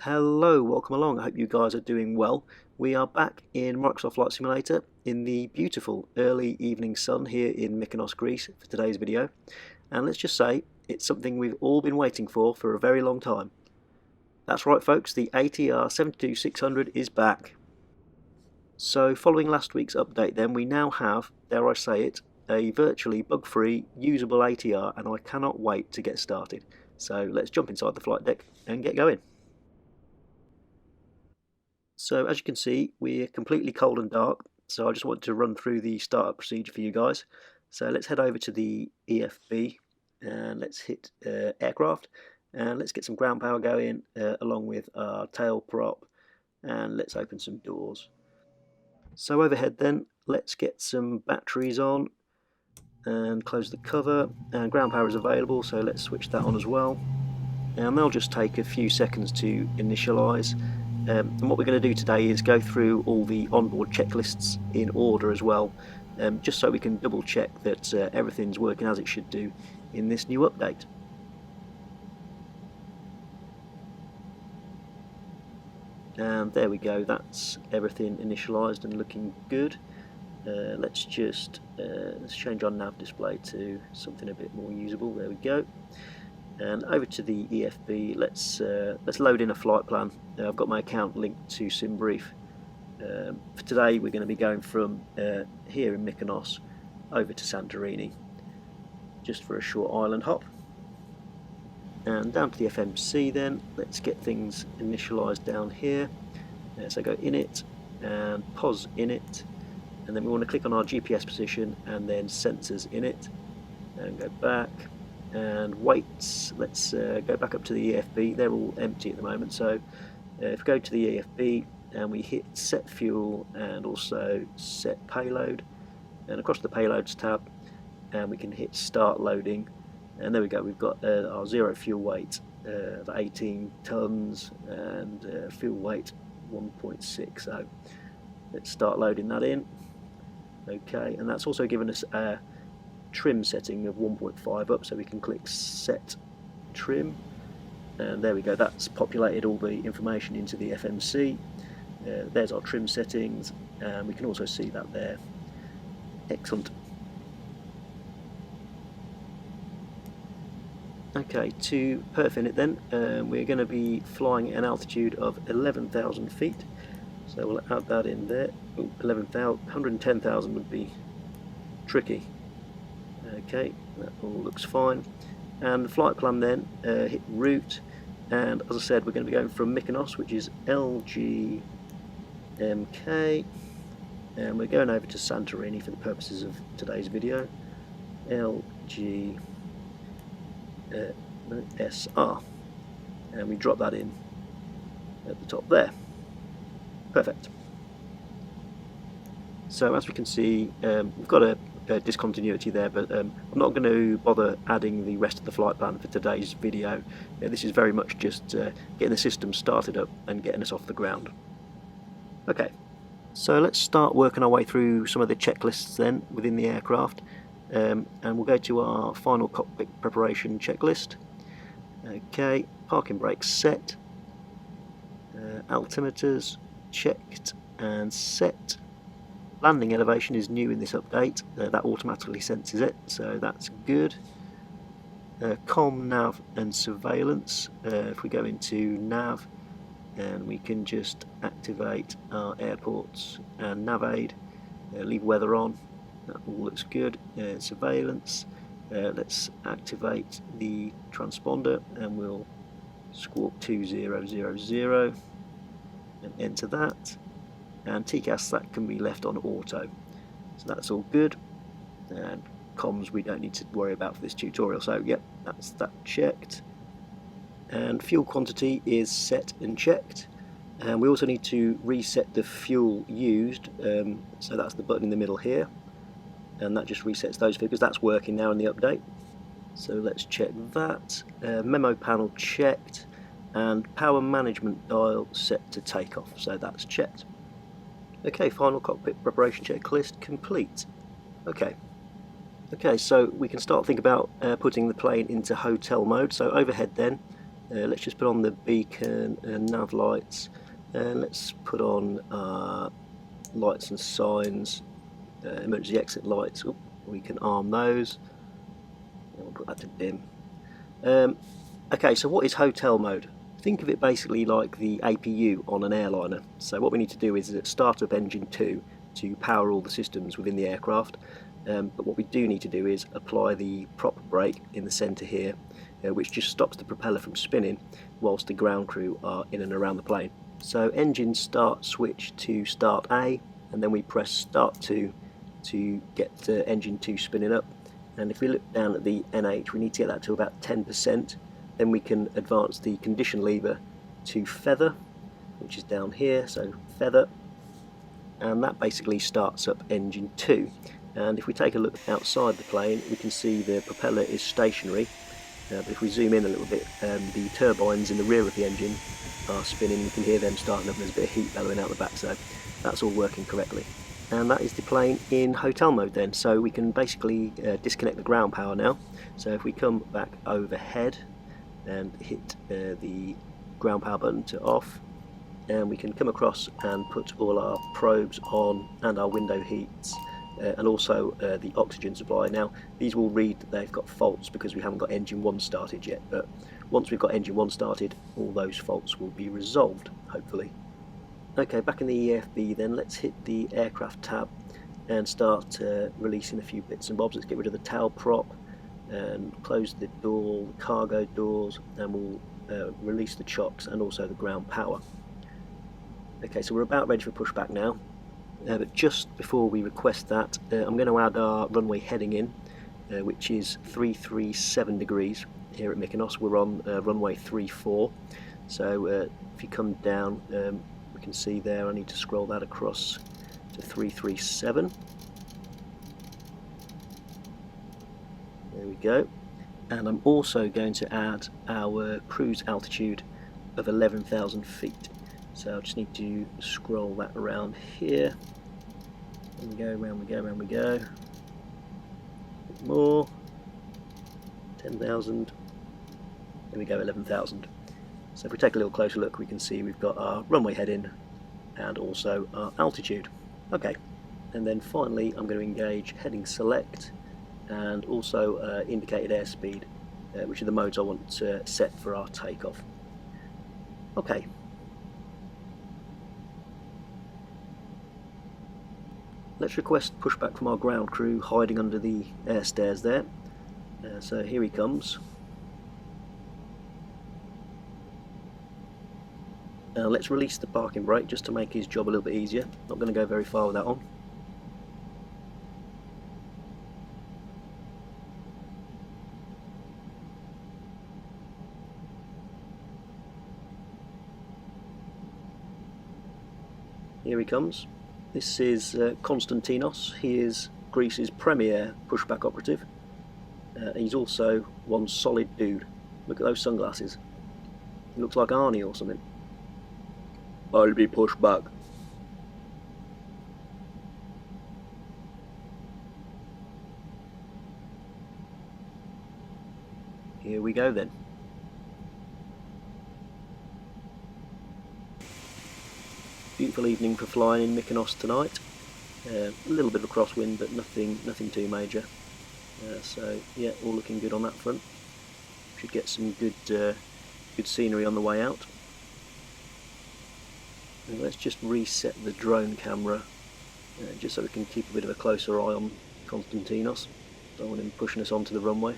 Hello, welcome along. I hope you guys are doing well. We are back in Microsoft Flight Simulator in the beautiful early evening sun here in Mykonos, Greece for today's video. And let's just say it's something we've all been waiting for a very long time. That's right folks, the ATR 72600 is back. So following last week's update then, we now have, dare I say it, a virtually bug-free usable ATR, and I cannot wait to get started. So let's jump inside the flight deck and get going. So as you can see, we're completely cold and dark, so I just want to run through the startup procedure for you guys. So let's head over to the EFB and let's hit aircraft, and let's get some ground power going along with our tail prop, and let's open some doors. So overhead then, let's get some batteries on and close the cover, and ground power is available, so let's switch that on as well. And they'll just take a few seconds to initialize. And what we're going to do today is go through all the onboard checklists in order as well, just so we can double check that everything's working as it should do in this new update. And there we go, that's everything initialized and looking good. Let's change our nav display to something a bit more usable. There we go. And over to the EFB, let's load in a flight plan. I've got my account linked to SimBrief. For today we're going to be going from here in Mykonos over to Santorini, just for a short island hop. And down to the FMC then, let's get things initialized down here. So go init and pos init, and then we want to click on our GPS position and then sensors init, and go back. And weights, let's go back up to the EFB. They're all empty at the moment, so if we go to the EFB and we hit set fuel and also set payload, and across the payloads tab, and we can hit start loading, and there we go, we've got our zero fuel weight of 18 tons and fuel weight 1.6, so let's start loading that in. Okay, and that's also given us a trim setting of 1.5 up, so we can click set trim, and there we go, that's populated all the information into the FMC. There's our trim settings, and we can also see that there. Excellent. Okay, to perfin it then, we're going to be flying at an altitude of 11,000 feet, so we'll add that in there. 110,000 would be tricky. Okay, that all looks fine. And the flight plan then, hit route, and as I said, we're going to be going from Mykonos, which is LGMK, and we're going over to Santorini for the purposes of today's video. LGSR, and we drop that in at the top there. Perfect. So as we can see, we've got a discontinuity there, but I'm not going to bother adding the rest of the flight plan for today's video. This is very much just getting the system started up and getting us off the ground. Okay, so let's start working our way through some of the checklists then within the aircraft, and we'll go to our final cockpit preparation checklist. Okay, parking brakes set, altimeters checked and set. Landing elevation is new in this update, that automatically senses it, so that's good. Com, nav and surveillance, if we go into nav, and we can just activate our airports and nav aid, leave weather on, that all looks good. Surveillance, let's activate the transponder and we'll squawk 2000 and enter that. And TCAS, that can be left on auto, so that's all good. And comms we don't need to worry about for this tutorial, so yep, that's that checked. And fuel quantity is set and checked, and we also need to reset the fuel used, so that's the button in the middle here, and that just resets those figures. That's working now in the update, so let's check that. Memo panel checked, and power management dial set to takeoff, so that's checked. Okay, final cockpit preparation checklist complete. Okay, so we can start thinking about putting the plane into hotel mode. So overhead then, Let's just put on the beacon and nav lights, and let's put on lights and signs, emergency exit lights. Ooh, we can arm those, and we'll put that to dim. Okay, so what is hotel mode? Think of it basically like the APU on an airliner. So what we need to do is start up engine 2 to power all the systems within the aircraft. But what we do need to do is apply the prop brake in the centre here, which just stops the propeller from spinning whilst the ground crew are in and around the plane. So engine start switch to start A, and then we press start 2 to get engine 2 spinning up. And if we look down at the NH, we need to get that to about 10%. Then we can advance the condition lever to feather, which is down here, so feather, and that basically starts up engine 2. And if we take a look outside the plane, we can see the propeller is stationary, but if we zoom in a little bit, the turbines in the rear of the engine are spinning. You can hear them starting up, and there's a bit of heat bellowing out the back, so that's all working correctly. And that is the plane in hotel mode then, so we can basically disconnect the ground power now. So if we come back overhead and hit the ground power button to off, and we can come across and put all our probes on and our window heats, and also the oxygen supply. Now these will read that they've got faults because we haven't got engine 1 started yet, but once we've got engine 1 started, all those faults will be resolved, hopefully. Okay, back in the EFB then, let's hit the aircraft tab and start releasing a few bits and bobs. Let's get rid of the tail prop and close the door, the cargo doors, and we'll release the chocks and also the ground power. Okay, so we're about ready for pushback now, but just before we request that, I'm going to add our runway heading in, which is 337 degrees. Here at Mykonos we're on runway 34, so if you come down, we can see there I need to scroll that across to 337. There we go. And I'm also going to add our cruise altitude of 11,000 feet. So I just need to scroll that around here. And we go, round we go, round we go. A bit more. 10,000. There we go, 11,000. So if we take a little closer look, we can see we've got our runway heading and also our altitude. Okay, and then finally I'm going to engage heading select and also indicated airspeed, which are the modes I want to set for our takeoff. Okay. Let's request pushback from our ground crew hiding under the air stairs there. So here he comes. Let's release the parking brake just to make his job a little bit easier. Not going to go very far with that on. Here he comes. This is Konstantinos. He is Greece's premier pushback operative. He's also one solid dude. Look at those sunglasses. He looks like Arnie or something. I'll be pushed back. Here we go then. Beautiful evening for flying in Mykonos tonight. A little bit of a crosswind, but nothing too major. So yeah, all looking good on that front. Should get some good scenery on the way out. And let's just reset the drone camera, just so we can keep a bit of a closer eye on Konstantinos. Don't want him pushing us onto the runway.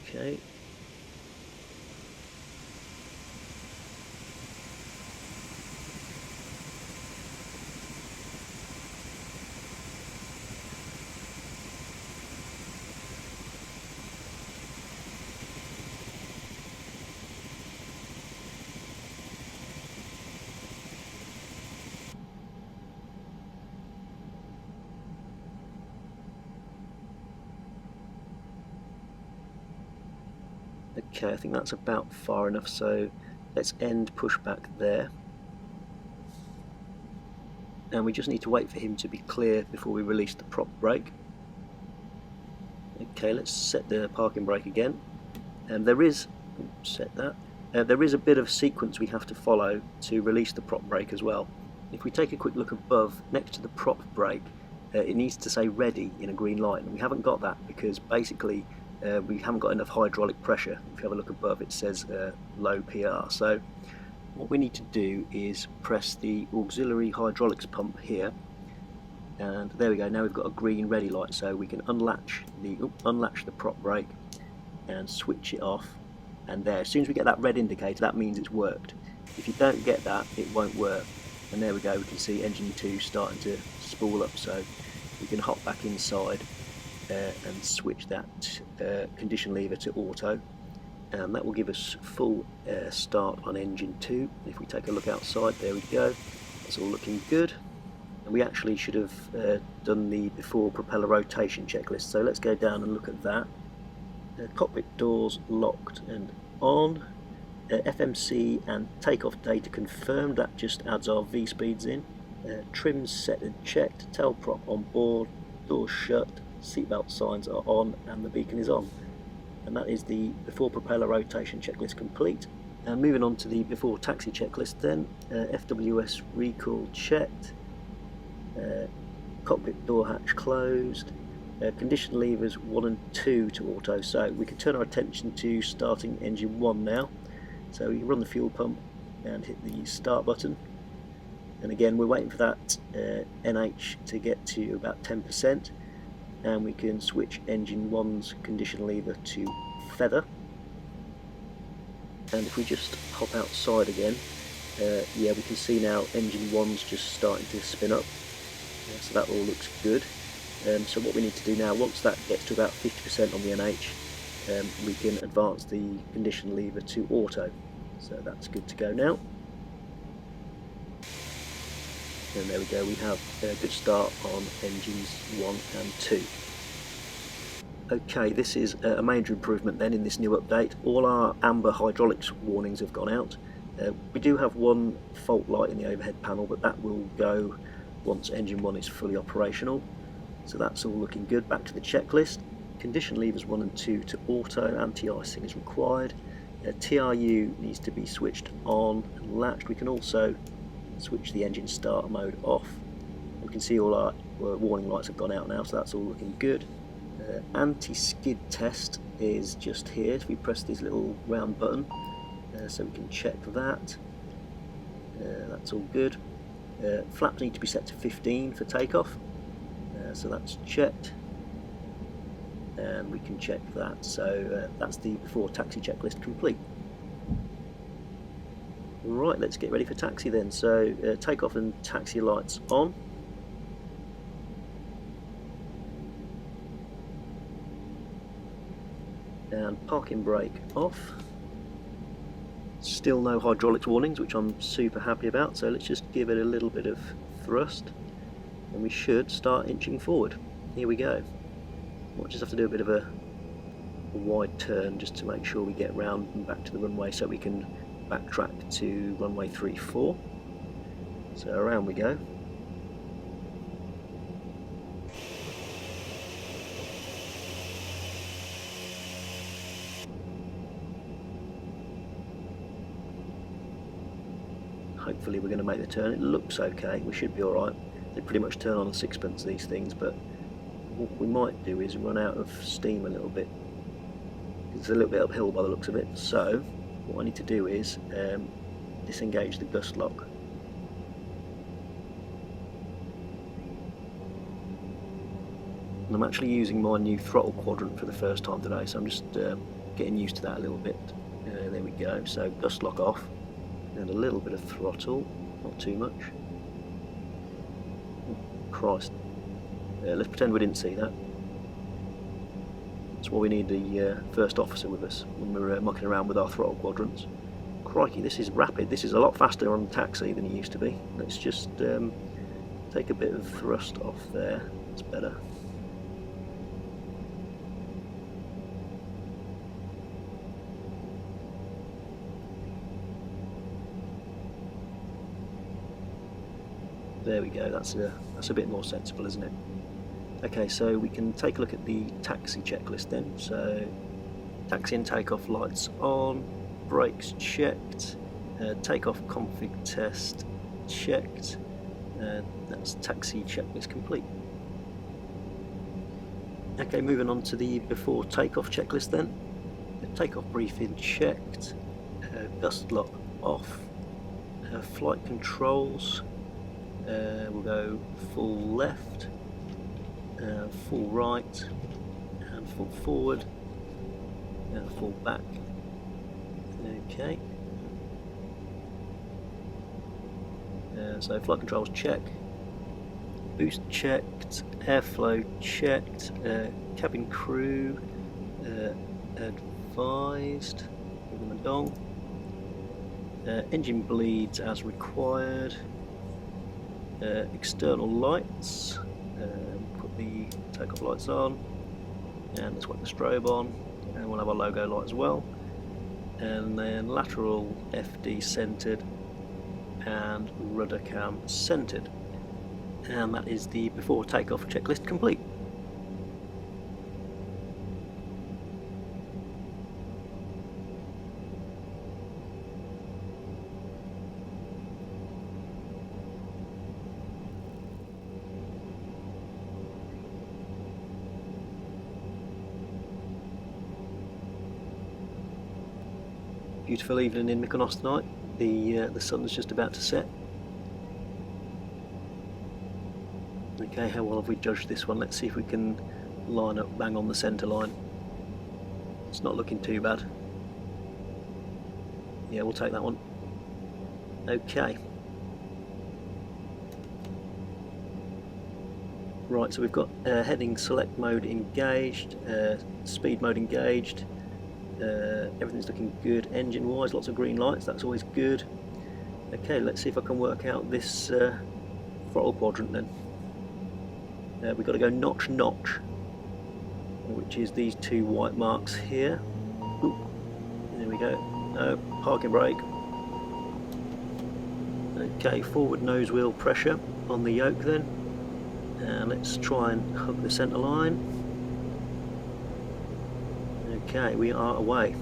Okay. Okay, I think that's about far enough, so let's end pushback there. And we just need to wait for him to be clear before we release the prop brake. Okay, let's set the parking brake again. There is there is a bit of sequence we have to follow to release the prop brake as well. If we take a quick look above, next to the prop brake, it needs to say ready in a green light, and we haven't got that because basically we haven't got enough hydraulic pressure. If you have a look above, it says low PR. So what we need to do is press the auxiliary hydraulics pump here, and there we go. Now we've got a green ready light, so we can unlatch the prop brake and switch it off. And there, as soon as we get that red indicator, that means it's worked. If you don't get that, it won't work. And there we go, we can see engine 2 starting to spool up, so we can hop back inside and switch that condition lever to auto, and that will give us full start on engine 2. If we take a look outside, there we go, that's all looking good. And we actually should have done the before propeller rotation checklist, so let's go down and look at that. Cockpit doors locked and on. FMC and takeoff data confirmed, that just adds our V-speeds in. Trims set and checked, tail prop on board, doors shut, seatbelt signs are on, and the beacon is on. And that is the before propeller rotation checklist complete. Moving on to the before taxi checklist then, FWS recall checked, cockpit door hatch closed, condition levers 1 and 2 to auto, so we can turn our attention to starting engine 1 now. So we run the fuel pump and hit the start button, and again we're waiting for that NH to get to about 10%, and we can switch engine 1's condition lever to feather. And if we just hop outside again, yeah, we can see now engine 1's just starting to spin up, so that all looks good. So what we need to do now, once that gets to about 50% on the NH, we can advance the condition lever to auto, so that's good to go now. And there we go, we have a good start on engines 1 and 2. Okay, this is a major improvement then in this new update. All our amber hydraulics warnings have gone out. We do have one fault light in the overhead panel, but that will go once engine 1 is fully operational. So that's all looking good. Back to the checklist. Condition levers 1 and 2 to auto, anti-icing is required. TRU needs to be switched on and latched. We can also switch the engine start mode off. We can see all our warning lights have gone out now, so that's all looking good. Anti-skid test is just here. If we press this little round button, so we can check that. That's all good. Flaps need to be set to 15 for takeoff, so that's checked. And we can check that, so that's the before taxi checklist complete. Right, let's get ready for taxi then. So takeoff and taxi lights on. And parking brake off. Still no hydraulics warnings, which I'm super happy about, so let's just give it a little bit of thrust and we should start inching forward. Here we go. We'll just have to do a bit of a wide turn just to make sure we get round and back to the runway so we can backtrack to runway 34. So around we go. Hopefully we're going to make the turn. It looks okay, we should be alright. They pretty much turn on a sixpence, these things, but what we might do is run out of steam a little bit. It's a little bit uphill by the looks of it, so what I need to do is disengage the gust lock. And I'm actually using my new throttle quadrant for the first time today, so I'm just getting used to that a little bit. There we go, so gust lock off, and a little bit of throttle, not too much. Oh, Christ. Let's pretend we didn't see that. That's why we need the first officer with us when we're mucking around with our throttle quadrants. Crikey, this is rapid. This is a lot faster on taxi than it used to be. Let's just take a bit of thrust off there. That's better. There we go. That's a bit more sensible, isn't it? Okay, so we can take a look at the taxi checklist then. So taxi and takeoff lights on, brakes checked, takeoff config test checked. That's taxi checklist complete. Okay, moving on to the before takeoff checklist then. The takeoff briefing checked, gust lock off, flight controls, we'll go full left, full right, and full forward, and full back. Okay. So flight controls check, boost checked, airflow checked, cabin crew advised, give them a dong, engine bleeds as required, external lights, put the takeoff lights on, and let's whack the strobe on, and we'll have our logo light as well, and then lateral FD centered and rudder cam centered, and that is the before takeoff checklist complete. Beautiful evening in Mykonos tonight. The sun's just about to set. Okay, how well have we judged this one? Let's see if we can line up bang on the centre line. It's not looking too bad. Yeah, we'll take that one. Okay. Right, so we've got heading select mode engaged, speed mode engaged. Everything's looking good engine wise, lots of green lights, that's always good. Okay, let's see if I can work out this throttle quadrant then. We've got to go notch notch, which is these two white marks here. Ooh, there we go. No, parking brake. Okay, forward nose wheel pressure on the yoke then. And let's try and hug the centre line. Okay, we are away.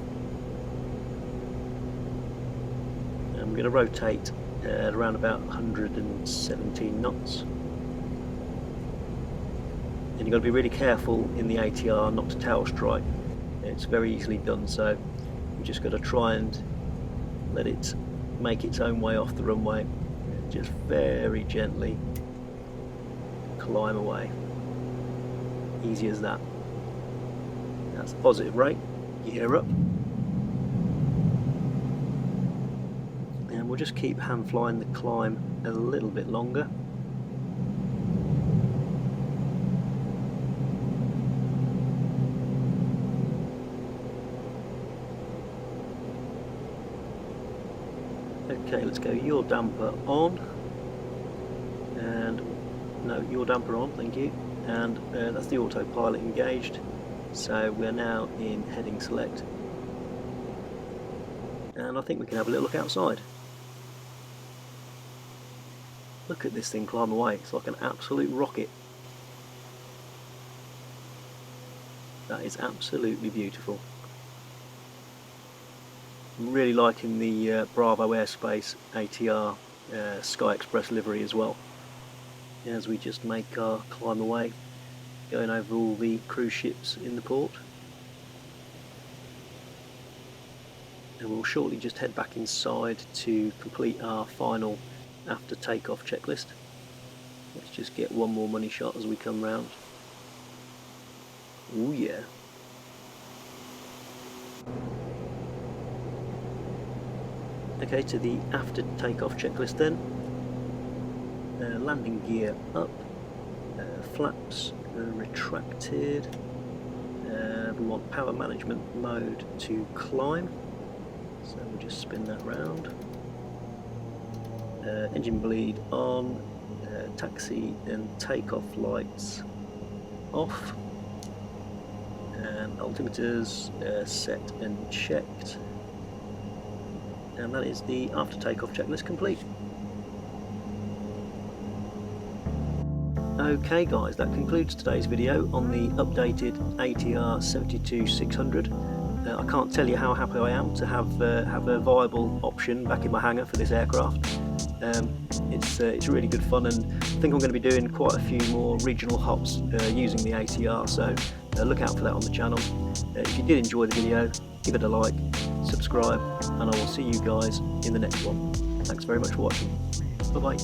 And we're going to rotate at around about 117 knots. And you've got to be really careful in the ATR not to tail strike. It's very easily done, so you've just got to try and let it make its own way off the runway. Just very gently climb away. Easy as that. That's the positive rate. Gear up. And we'll just keep hand flying the climb a little bit longer. Okay, let's go yaw damper on. And no, yaw damper on, thank you. And that's the autopilot engaged. So we're now in heading select, and I think we can have a little look outside. Look at this thing climb away, it's like an absolute rocket. That is absolutely beautiful. I'm really liking the Bravo Airspace ATR Sky Express livery as well, as we just make our climb away, going over all the cruise ships in the port. And we'll shortly just head back inside to complete our final after takeoff checklist. Let's just get one more money shot as we come round. Oh yeah. Okay, to the after takeoff checklist then. Landing gear up, flaps retracted, we want power management mode to climb, so we'll just spin that round. Engine bleed on, taxi and takeoff lights off, and altimeters set and checked, and that is the after takeoff checklist complete. Okay guys, that concludes today's video on the updated ATR 72600 I can't tell you how happy I am to have a viable option back in my hangar for this aircraft. It's really good fun, and I think I'm going to be doing quite a few more regional hops using the ATR, so look out for that on the channel. If you did enjoy the video, give it a like, subscribe, and I will see you guys in the next one. Thanks very much for watching. Bye bye.